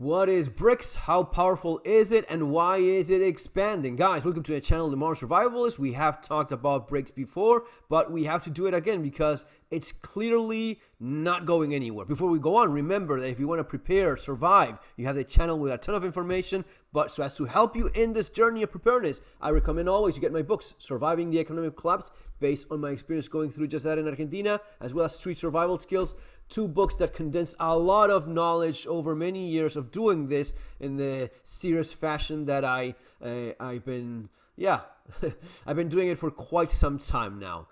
What is Brics? How powerful is it? And why is it expanding? Guys, welcome to the channel, The Modern Survivalist. We have talked about Brics before, but we have to do it again because it's clearly not going anywhere. Before we go on, remember that if you want to prepare, survive, you have the channel with a ton of information. But so as to help you in this journey of preparedness, I recommend always you get my books, Surviving the Economic Collapse, based on my experience going through just that in Argentina, as well as Street Survival Skills. Two books that condense a lot of knowledge over many years of doing this in the serious fashion that I've been doing it for quite some time now.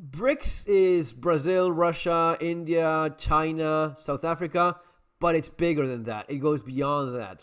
Brics is Brazil, Russia, India, China, South Africa, but it's bigger than that. It goes beyond that.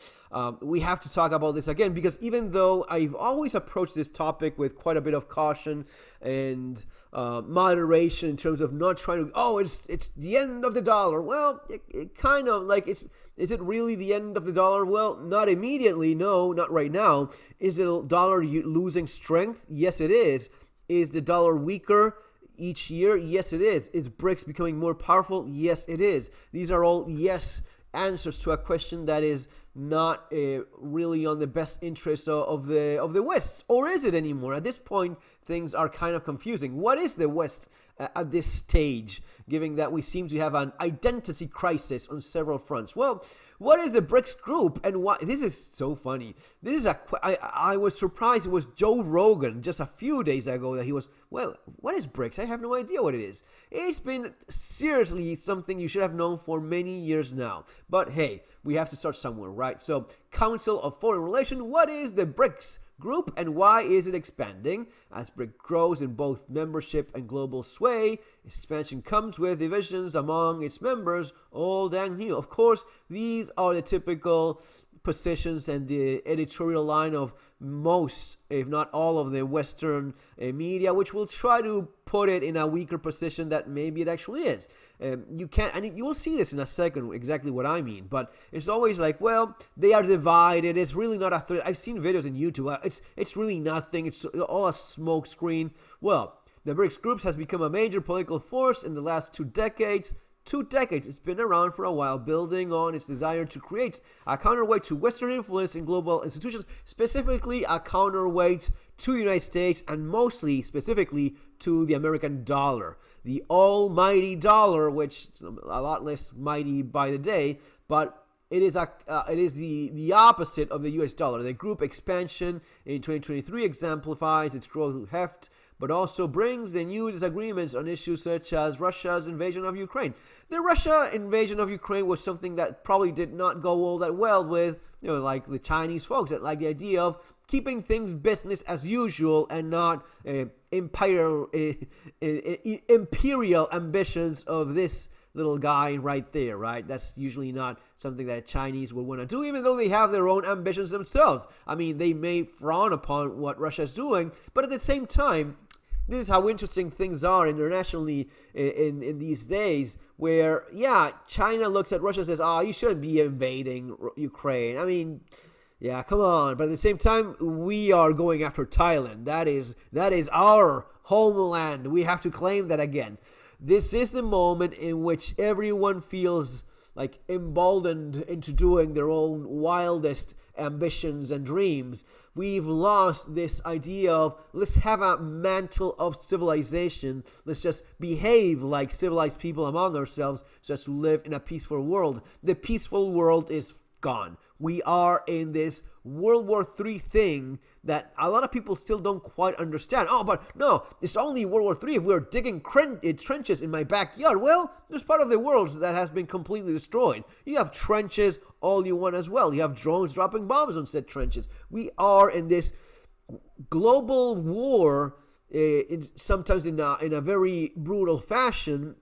We have to talk about this again because even though I've always approached this topic with quite a bit of caution and moderation in terms of not trying to, it's the end of the dollar. Well, it kind of like is it really the end of the dollar? Well, not immediately. No, not right now. Is the dollar losing strength? Yes, it is. Is the dollar weaker each year? Yes, it is. Is Brics becoming more powerful? Yes, it is. These are all yes answers to a question that is not really on the best interest of the West. Or is it anymore? At this point, things are kind of confusing. What is the West at this stage, given that we seem to have an identity crisis on several fronts? Well, what is the Brics group and why? This is so funny. This is I was surprised it was Joe Rogan just a few days ago that he was, well, what is Brics? I have no idea what it is. It's been seriously something you should have known for many years now. But hey, we have to start somewhere, right? So, Council of Foreign Relations, what is the Brics group and why is it expanding? As BRIC grows in both membership and global sway, its expansion comes with divisions among its members, old and new. Of course, these are the typical positions and the editorial line of most, if not all, of the Western media, which will try to put it in a weaker position that maybe it actually is. You can't, and you will see this in a second, exactly what I mean. But it's always like, well, they are divided. It's really not a threat. I've seen videos on YouTube. It's really nothing. It's all a smoke screen. Well, the BRICS groups has become a major political force in the last 2 decades. 2 decades. It's been around for a while, building on its desire to create a counterweight to Western influence in global institutions, specifically a counterweight to the United States and mostly, specifically, to the American dollar. The almighty dollar, which is a lot less mighty by the day, but it is the opposite of the US dollar. The group expansion in 2023 exemplifies its growth heft, but also brings the new disagreements on issues such as Russia's invasion of Ukraine. The Russia invasion of Ukraine was something that probably did not go all that well with, like the Chinese folks that like the idea of keeping things business as usual and not imperial ambitions of this little guy right there, right? That's usually not something that Chinese would want to do, even though they have their own ambitions themselves. I mean, they may frown upon what Russia is doing, but at the same time, this is how interesting things are internationally in these days where, yeah, China looks at Russia and says, you shouldn't be invading Ukraine. I mean, yeah, come on. But at the same time, we are going after Thailand. That is our homeland. We have to claim that again. This is the moment in which everyone feels like emboldened into doing their own wildest ambitions and dreams. We've lost this idea of let's have a mantle of civilization. Let's just behave like civilized people among ourselves so as to live in a peaceful world. The peaceful world is gone. We are in this World War III thing that a lot of people still don't quite understand. But no, it's only World War III if we're digging trenches in my backyard. Well, there's part of the world that has been completely destroyed. You have trenches all you want as well. You have drones dropping bombs on said trenches. We are in this global war, sometimes in a very brutal fashion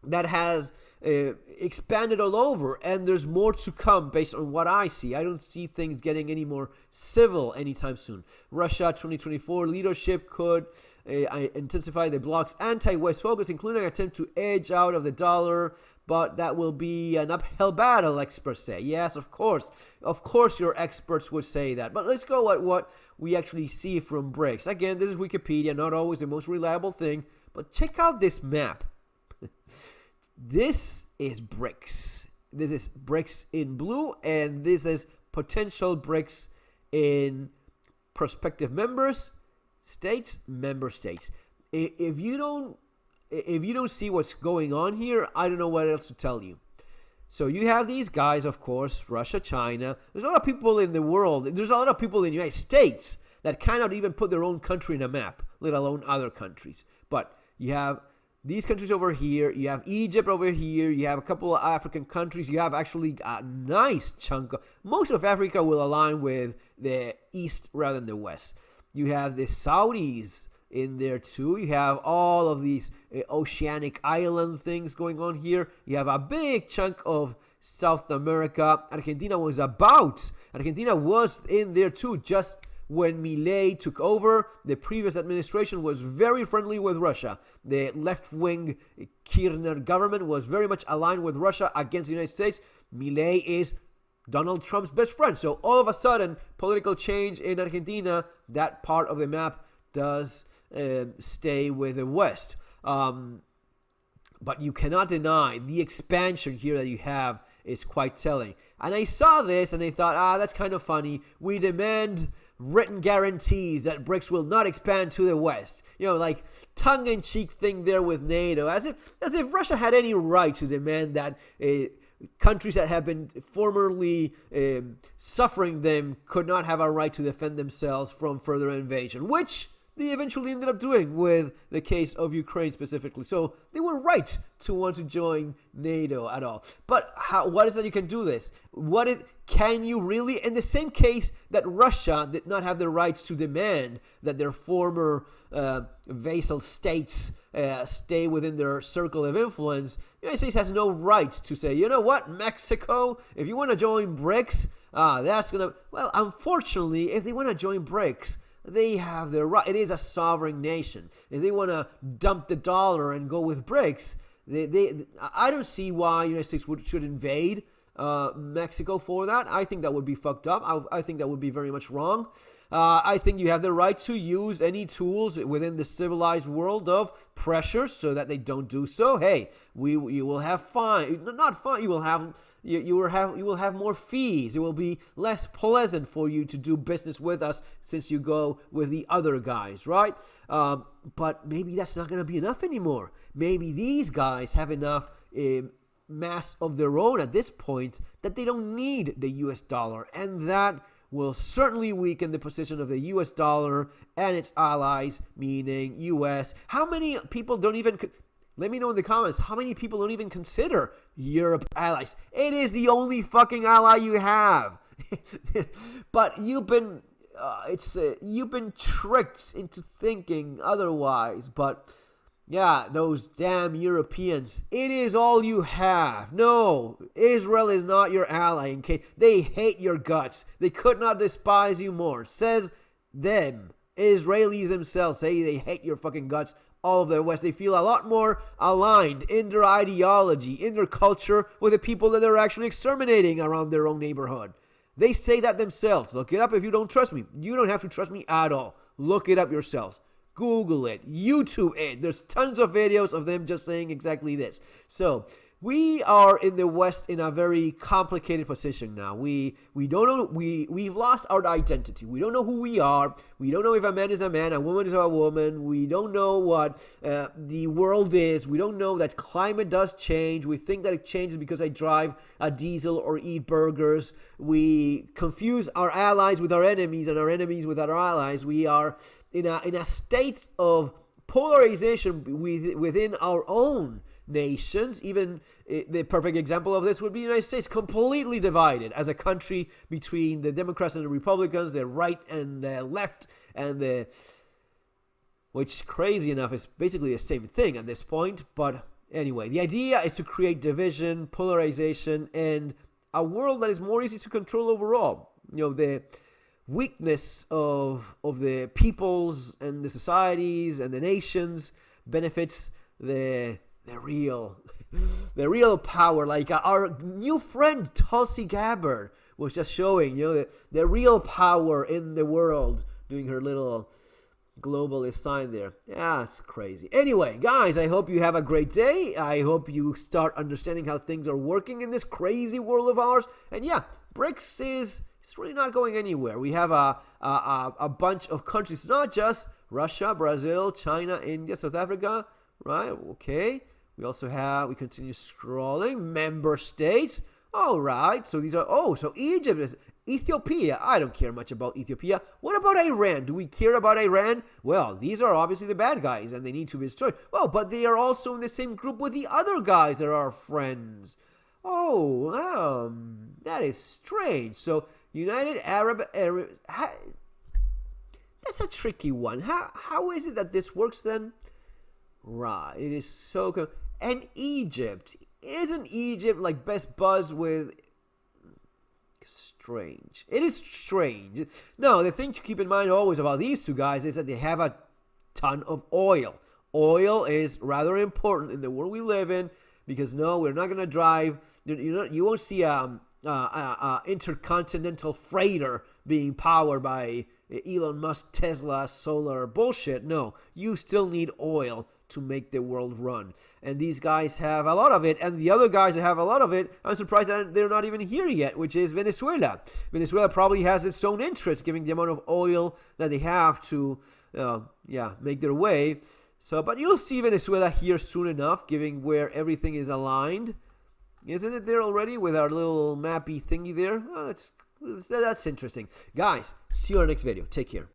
that has expanded all over, and there's more to come based on what I see. I don't see things getting any more civil anytime soon. Russia 2024 leadership could intensify the bloc's anti-West focus, including an attempt to edge out of the dollar, but that will be an uphill battle, experts say. Yes, of course your experts would say that. But let's go at what we actually see from Brics. Again, this is Wikipedia, not always the most reliable thing, but check out this map. This is Brics. this is Brics in blue, and this is potential Brics in prospective members, states, member states. If you don't see what's going on here, I don't know what else to tell you. So you have these guys, of course, Russia, China. There's a lot of people in the world. There's a lot of people in the United States that cannot even put their own country in a map, let alone other countries. But you have these countries over here. You have Egypt over here. You have a couple of African countries. You have actually a nice chunk most of Africa will align with the East rather than the West. You have the Saudis in there too. You have all of these oceanic island things going on here. You have a big chunk of South America. Argentina was in there too. Just when Milei took over, the previous administration was very friendly with Russia. The left-wing Kirchner government was very much aligned with Russia against the United States. Milei is Donald Trump's best friend. So all of a sudden, political change in Argentina, that part of the map does stay with the West. But you cannot deny the expansion here that you have is quite telling. And I saw this and I thought, that's kind of funny. We demand written guarantees that Brics will not expand to the West. Like tongue-in-cheek thing there with NATO, as if Russia had any right to demand that countries that have been formerly suffering them could not have a right to defend themselves from further invasion, which they eventually ended up doing with the case of Ukraine specifically. So they were right to want to join NATO at all. But what is that you can do this? Can you really, in the same case that Russia did not have the right to demand that their former vassal states stay within their circle of influence, the United States has no right to say, you know what, Mexico, if you want to join Brics, that's going to, well, unfortunately, if they want to join Brics, they have their right. It is a sovereign nation. If they want to dump the dollar and go with Brics, I don't see why the United States should invade Mexico for that. I think that would be fucked up. I think that would be very much wrong. I think you have the right to use any tools within the civilized world of pressure so that they don't do so. Hey, you will have fine, not fine. You will have more fees. It will be less pleasant for you to do business with us since you go with the other guys, right? But maybe that's not going to be enough anymore. Maybe these guys have enough mass of their own at this point that they don't need the US dollar, and that will certainly weaken the position of the US dollar and its allies, meaning US. How many people don't even... Let me know in the comments how many people don't even consider Europe allies. It is the only fucking ally you have. But you've been tricked into thinking otherwise. But yeah, those damn Europeans, it is all you have. No, Israel is not your ally. In case they hate your guts, they could not despise you more. Says them. Israelis themselves say they hate your fucking guts. All of the West, they feel a lot more aligned in their ideology, in their culture, with the people that they're actually exterminating around their own neighborhood. They say that themselves. Look it up if you don't trust me. You don't have to trust me at all. Look it up yourselves. Google it. YouTube it. There's tons of videos of them just saying exactly this. So we are in the West in a very complicated position now. We don't know. We've lost our identity. We don't know who we are. We don't know if a man is a man, a woman is a woman. We don't know what the world is. We don't know that climate does change. We think that it changes because I drive a diesel or eat burgers. We confuse our allies with our enemies and our enemies with our allies. We are in a state of polarization within our own nations. Even the perfect example of this would be the United States, completely divided as a country between the Democrats and the Republicans, the right and the left, and which, crazy enough, is basically the same thing at this point. But anyway, the idea is to create division, polarization, and a world that is more easy to control overall. The weakness of the peoples and the societies and the nations benefits the real power. Like our new friend Tulsi Gabbard was just showing, the real power in the world, doing her little globalist sign there. Yeah, it's crazy. Anyway, guys, I hope you have a great day. I hope you start understanding how things are working in this crazy world of ours. And yeah, Brics is really not going anywhere. We have a bunch of countries, not just Russia, Brazil, China, India, South Africa, right? Okay. We continue scrolling. Member states. All right. So these are, so Egypt is, Ethiopia. I don't care much about Ethiopia. What about Iran? Do we care about Iran? Well, these are obviously the bad guys and they need to be destroyed. Well, but they are also in the same group with the other guys that are our friends. That is strange. So United Arab that's a tricky one. How is it that this works then? Right, it is so. And Egypt, isn't Egypt like best buds with? Strange. It is strange. Now, the thing to keep in mind always about these two guys is that they have a ton of oil. Oil is rather important in the world we live in because no, we're not gonna drive. You won't see a intercontinental freighter being powered by Elon Musk, Tesla, solar bullshit. No, you still need oil to make the world run. And these guys have a lot of it. And the other guys that have a lot of it, I'm surprised that they're not even here yet, which is Venezuela. Venezuela probably has its own interest, given the amount of oil that they have to, make their way. So, but you'll see Venezuela here soon enough, given where everything is aligned. Isn't it there already with our little mappy thingy there? Oh, that's interesting. Guys, see you in our next video. Take care.